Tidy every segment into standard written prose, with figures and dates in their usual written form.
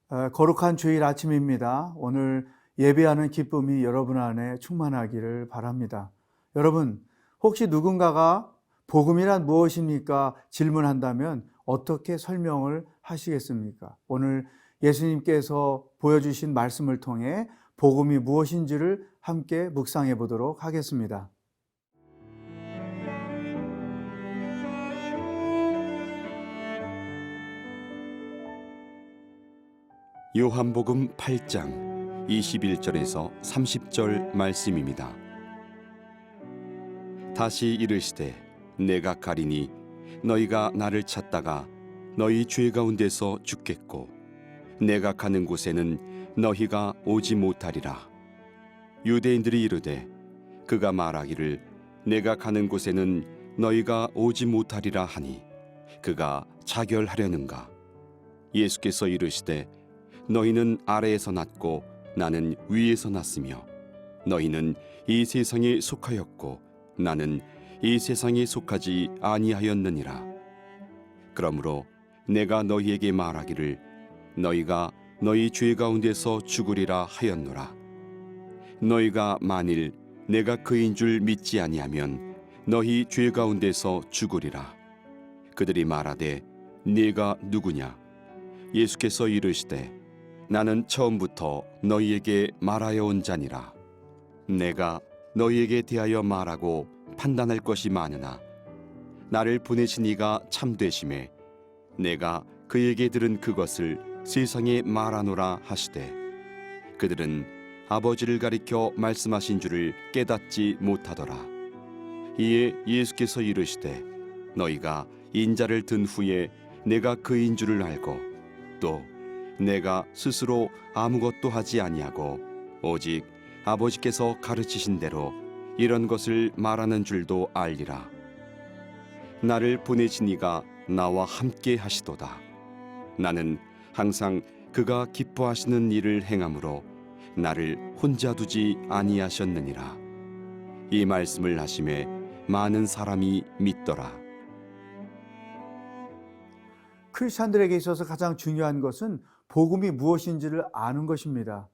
거룩한 주일 아침입니다. 오늘 예배하는 기쁨이 여러분 안에 충만하기를 바랍니다. 여러분, 혹시 누군가가 복음이란 무엇입니까? 질문한다면 어떻게 설명을 하시겠습니까? 오늘 예수님께서 보여주신 말씀을 통해 복음이 무엇인지를 함께 묵상해 보도록 하겠습니다. 요한복음 8장 21절에서 30절 말씀입니다. 다시 이르시되 내가 가리니 너희가 나를 찾다가 너희 죄 가운데서 죽겠고 내가 가는 곳에는 너희가 오지 못하리라. 유대인들이 이르되 그가 말하기를 내가 가는 곳에는 너희가 오지 못하리라 하니 그가 자결하려는가? 예수께서 이르시되 너희는 아래에서 났고 나는 위에서 났으며 너희는 이 세상에 속하였고 나는 이 세상에 속하지 아니하였느니라. 그러므로 내가 너희에게 말하기를 너희가 너희 죄 가운데서 죽으리라 하였노라. 너희가 만일 내가 그인 줄 믿지 아니하면 너희 죄 가운데서 죽으리라. 그들이 말하되 네가 누구냐? 예수께서 이르시되 나는 처음부터 너희에게 말하여 온 자니라. 내가 너희에게 대하여 말하고 판단할 것이 많으나 나를 보내신 이가 참되심에 내가 그에게 들은 그것을 세상에 말하노라 하시되 그들은 아버지를 가리켜 말씀하신 줄을 깨닫지 못하더라. 이에 예수께서 이르시되 너희가 인자를 든 후에 내가 그인 줄을 알고 또 내가 스스로 아무것도 하지 아니하고 오직 아버지께서 가르치신 대로 이런 것을 말하는 줄도 알리라. 나를 보내신 이가 나와 함께 하시도다. 나는 항상 그가 기뻐하시는 일을 행함으로 나를 혼자 두지 아니하셨느니라. 이 말씀을 하심에 많은 사람이 믿더라. 크리스찬들에게 있어서 가장 중요한 것은 복음이 무엇인지를 아는 것입니다.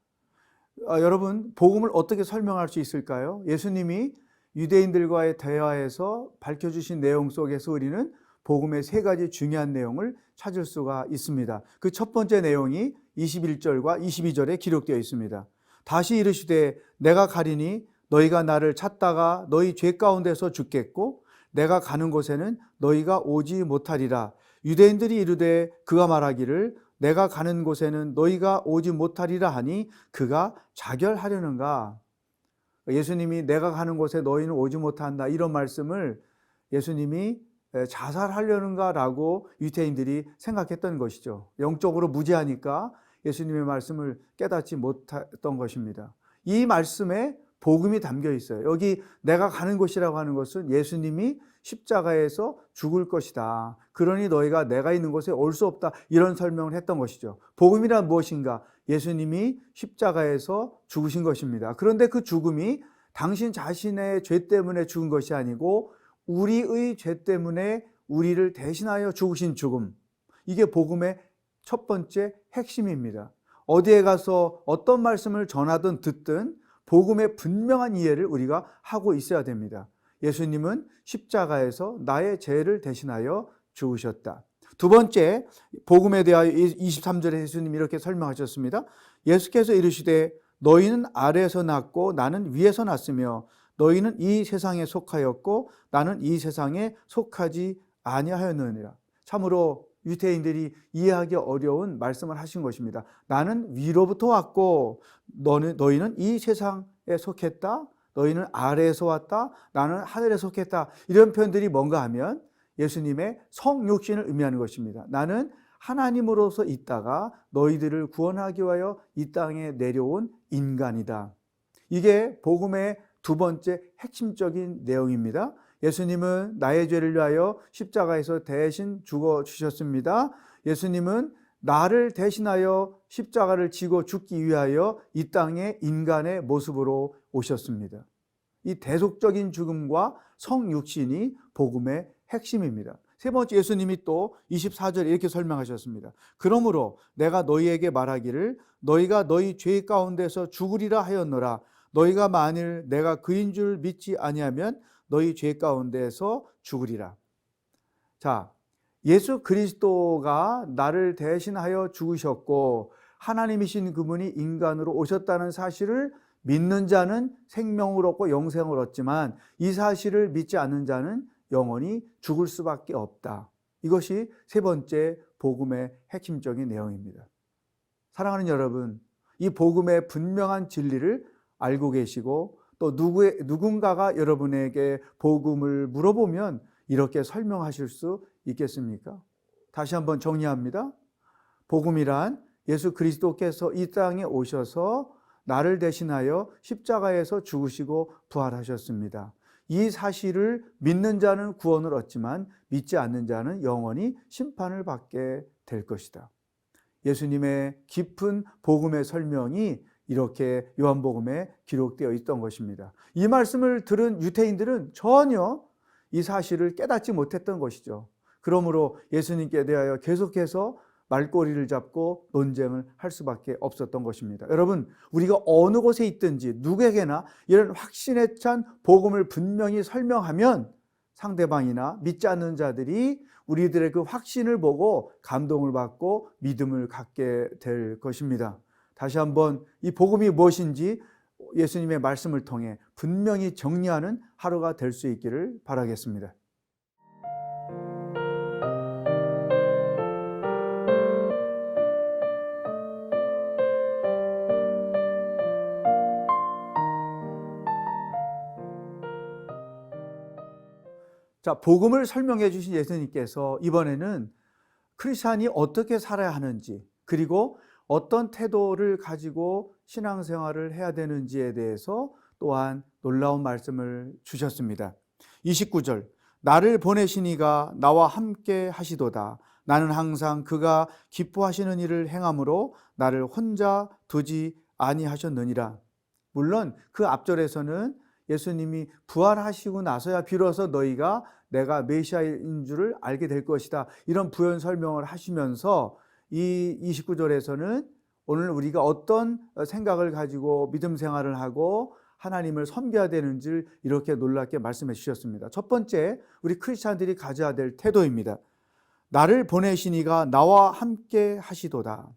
여러분, 복음을 어떻게 설명할 수 있을까요? 예수님이 유대인들과의 대화에서 밝혀주신 내용 속에서 우리는 복음의 세 가지 중요한 내용을 찾을 수가 있습니다. 그 첫 번째 내용이 21절과 22절에 기록되어 있습니다. 다시 이르시되 내가 가리니 너희가 나를 찾다가 너희 죄 가운데서 죽겠고 내가 가는 곳에는 너희가 오지 못하리라. 유대인들이 이르되 그가 말하기를 내가 가는 곳에는 너희가 오지 못하리라 하니 그가 자결하려는가? 예수님이 내가 가는 곳에 너희는 오지 못한다 이런 말씀을 예수님이 자살하려는가 라고 유대인들이 생각했던 것이죠. 영적으로 무지하니까 예수님의 말씀을 깨닫지 못했던 것입니다. 이 말씀에 복음이 담겨 있어요. 여기 내가 가는 곳이라고 하는 것은 예수님이 십자가에서 죽을 것이다. 그러니 너희가 내가 있는 곳에 올 수 없다. 이런 설명을 했던 것이죠. 복음이란 무엇인가? 예수님이 십자가에서 죽으신 것입니다. 그런데 그 죽음이 당신 자신의 죄 때문에 죽은 것이 아니고 우리의 죄 때문에 우리를 대신하여 죽으신 죽음. 이게 복음의 첫 번째 핵심입니다. 어디에 가서 어떤 말씀을 전하든 듣든 복음의 분명한 이해를 우리가 하고 있어야 됩니다. 예수님은 십자가에서 나의 죄를 대신하여 죽으셨다. 두 번째, 복음에 대하여 23절에 예수님이 이렇게 설명하셨습니다. 예수께서 이르시되 너희는 아래에서 났고 나는 위에서 났으며 너희는 이 세상에 속하였고 나는 이 세상에 속하지 아니하였느니라. 참으로 유대인들이 이해하기 어려운 말씀을 하신 것입니다. 나는 위로부터 왔고 너희는 이 세상에 속했다. 너희는 아래에서 왔다. 나는 하늘에 속했다. 이런 표현들이 뭔가 하면 예수님의 성육신을 의미하는 것입니다. 나는 하나님으로서 있다가 너희들을 구원하기 위하여 이 땅에 내려온 인간이다. 이게 복음의 두 번째 핵심적인 내용입니다. 예수님은 나의 죄를 위하여 십자가에서 대신 죽어주셨습니다. 예수님은 나를 대신하여 십자가를 지고 죽기 위하여 이 땅에 인간의 모습으로 오셨습니다. 이 대속적인 죽음과 성육신이 복음의 핵심입니다. 세 번째 예수님이 또 24절에 이렇게 설명하셨습니다. 그러므로 내가 너희에게 말하기를 너희가 너희 죄 가운데서 죽으리라 하였노라. 너희가 만일 내가 그인 줄 믿지 아니하면 너희 죄 가운데서 죽으리라. 자, 예수 그리스도가 나를 대신하여 죽으셨고 하나님이신 그분이 인간으로 오셨다는 사실을 믿는 자는 생명을 얻고 영생을 얻지만 이 사실을 믿지 않는 자는 영원히 죽을 수밖에 없다. 이것이 세 번째 복음의 핵심적인 내용입니다. 사랑하는 여러분, 이 복음의 분명한 진리를 알고 계시고 또 누군가가 여러분에게 복음을 물어보면 이렇게 설명하실 수 있겠습니까? 다시 한번 정리합니다. 복음이란 예수 그리스도께서 이 땅에 오셔서 나를 대신하여 십자가에서 죽으시고 부활하셨습니다. 이 사실을 믿는 자는 구원을 얻지만 믿지 않는 자는 영원히 심판을 받게 될 것이다. 예수님의 깊은 복음의 설명이 이렇게 요한복음에 기록되어 있던 것입니다. 이 말씀을 들은 유대인들은 전혀 이 사실을 깨닫지 못했던 것이죠. 그러므로 예수님께 대하여 계속해서 말꼬리를 잡고 논쟁을 할 수밖에 없었던 것입니다. 여러분, 우리가 어느 곳에 있든지 누구에게나 이런 확신에 찬 복음을 분명히 설명하면 상대방이나 믿지 않는 자들이 우리들의 그 확신을 보고 감동을 받고 믿음을 갖게 될 것입니다. 다시 한번 이 복음이 무엇인지 예수님의 말씀을 통해 분명히 정리하는 하루가 될 수 있기를 바라겠습니다. 자, 복음을 설명해 주신 예수님께서 이번에는 크리스찬이 어떻게 살아야 하는지, 그리고 어떤 태도를 가지고 신앙생활을 해야 되는지에 대해서 또한 놀라운 말씀을 주셨습니다. 29절, 나를 보내신 이가 나와 함께 하시도다. 나는 항상 그가 기뻐하시는 일을 행함으로 나를 혼자 두지 아니하셨느니라. 물론 그 앞절에서는 예수님이 부활하시고 나서야 비로소 너희가 내가 메시아인 줄을 알게 될 것이다, 이런 부연 설명을 하시면서 이 29절에서는 오늘 우리가 어떤 생각을 가지고 믿음 생활을 하고 하나님을 섬겨야 되는지를 이렇게 놀랍게 말씀해 주셨습니다. 첫 번째, 우리 크리스찬들이 가져야 될 태도입니다. 나를 보내신 이가 나와 함께 하시도다.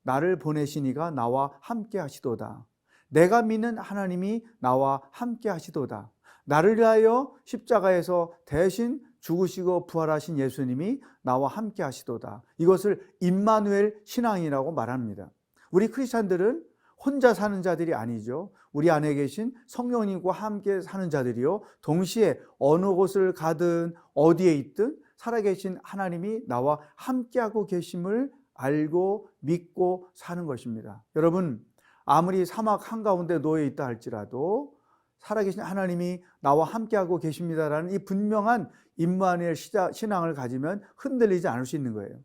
나를 보내신 이가 나와 함께 하시도다. 내가 믿는 하나님이 나와 함께 하시도다. 나를 위하여 십자가에서 대신 죽으시고 부활하신 예수님이 나와 함께 하시도다. 이것을 임마누엘 신앙이라고 말합니다. 우리 크리스찬들은 혼자 사는 자들이 아니죠. 우리 안에 계신 성령님과 함께 사는 자들이요, 동시에 어느 곳을 가든 어디에 있든 살아계신 하나님이 나와 함께하고 계심을 알고 믿고 사는 것입니다. 여러분, 아무리 사막 한가운데 놓여 있다 할지라도 살아계신 하나님이 나와 함께하고 계십니다라는 이 분명한 임마누엘 신앙을 가지면 흔들리지 않을 수 있는 거예요.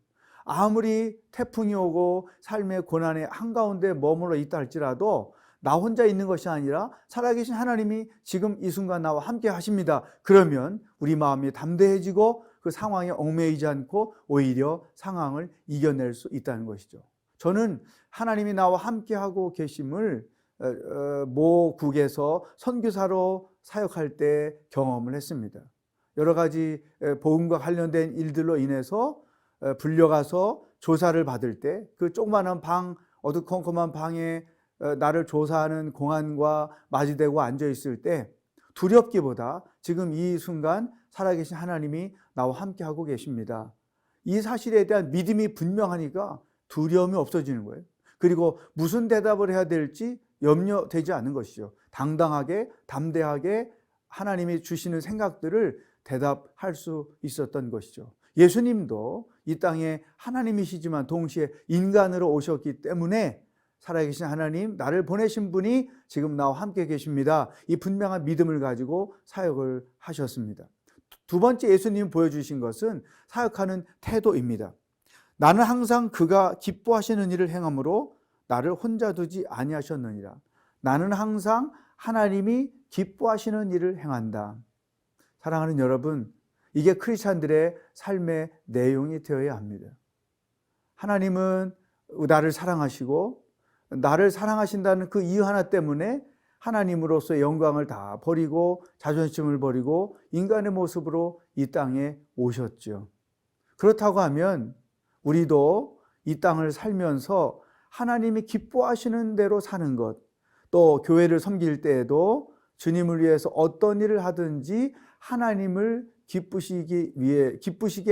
아무리 태풍이 오고 삶의 고난의 한가운데 머물러 있다 할지라도 나 혼자 있는 것이 아니라 살아계신 하나님이 지금 이 순간 나와 함께 하십니다. 그러면 우리 마음이 담대해지고 그 상황에 얽매이지 않고 오히려 상황을 이겨낼 수 있다는 것이죠. 저는 하나님이 나와 함께하고 계심을 모 국에서 선교사로 사역할 때 경험을 했습니다. 여러 가지 복음과 관련된 일들로 인해서 불려가서 조사를 받을 때 그 조그마한 방, 어두컴컴한 방에 나를 조사하는 공안과 맞이되고 앉아 있을 때 두렵기보다 지금 이 순간 살아계신 하나님이 나와 함께하고 계십니다, 이 사실에 대한 믿음이 분명하니까 두려움이 없어지는 거예요. 그리고 무슨 대답을 해야 될지 염려되지 않는 것이죠. 당당하게 담대하게 하나님이 주시는 생각들을 대답할 수 있었던 것이죠. 예수님도 이 땅에 하나님이시지만 동시에 인간으로 오셨기 때문에 살아계신 하나님, 나를 보내신 분이 지금 나와 함께 계십니다, 이 분명한 믿음을 가지고 사역을 하셨습니다. 두 번째 예수님이 보여주신 것은 사역하는 태도입니다. 나는 항상 그가 기뻐하시는 일을 행함으로 나를 혼자 두지 아니하셨느니라. 나는 항상 하나님이 기뻐하시는 일을 행한다. 사랑하는 여러분, 이게 크리스찬들의 삶의 내용이 되어야 합니다. 하나님은 나를 사랑하시고 나를 사랑하신다는 그 이유 하나 때문에 하나님으로서의 영광을 다 버리고 자존심을 버리고 인간의 모습으로 이 땅에 오셨죠. 그렇다고 하면 우리도 이 땅을 살면서 하나님이 기뻐하시는 대로 사는 것, 또 교회를 섬길 때에도 주님을 위해서 어떤 일을 하든지 하나님을 기쁘시게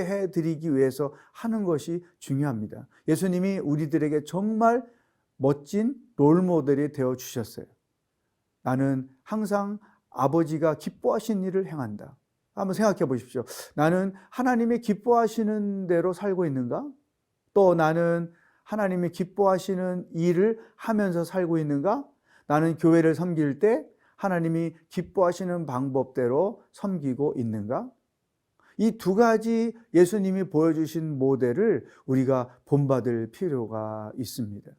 해드리기 위해서 하는 것이 중요합니다. 예수님이 우리들에게 정말 멋진 롤모델이 되어 주셨어요. 나는 항상 아버지가 기뻐하신 일을 행한다. 한번 생각해 보십시오. 나는 하나님이 기뻐하시는 대로 살고 있는가? 또 나는 하나님이 기뻐하시는 일을 하면서 살고 있는가? 나는 교회를 섬길 때 하나님이 기뻐하시는 방법대로 섬기고 있는가? 이 두 가지 예수님이 보여주신 모델을 우리가 본받을 필요가 있습니다.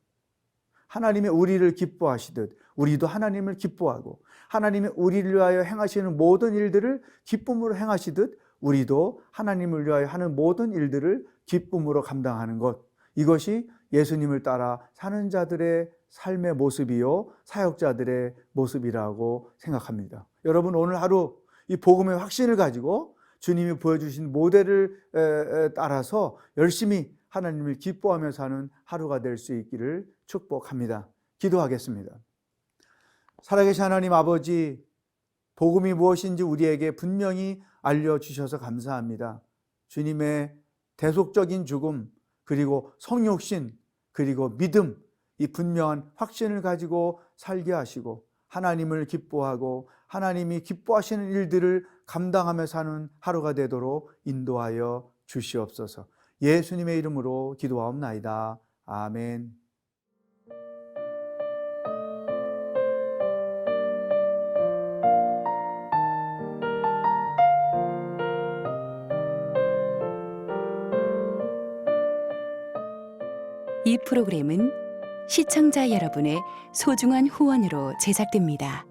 하나님이 우리를 기뻐하시듯 우리도 하나님을 기뻐하고, 하나님이 우리를 위하여 행하시는 모든 일들을 기쁨으로 행하시듯 우리도 하나님을 위하여 하는 모든 일들을 기쁨으로 감당하는 것, 이것이 예수님을 따라 사는 자들의 삶의 모습이요 사역자들의 모습이라고 생각합니다. 여러분, 오늘 하루 이 복음의 확신을 가지고 주님이 보여주신 모델을 따라서 열심히 하나님을 기뻐하며 사는 하루가 될 수 있기를 축복합니다. 기도하겠습니다. 살아계신 하나님 아버지, 복음이 무엇인지 우리에게 분명히 알려주셔서 감사합니다. 주님의 대속적인 죽음, 그리고 성육신, 그리고 믿음, 이 분명한 확신을 가지고 살게 하시고 하나님을 기뻐하고 하나님이 기뻐하시는 일들을 감당하며 사는 하루가 되도록 인도하여 주시옵소서. 예수님의 이름으로 기도하옵나이다. 아멘. 이 프로그램은 시청자 여러분의 소중한 후원으로 제작됩니다.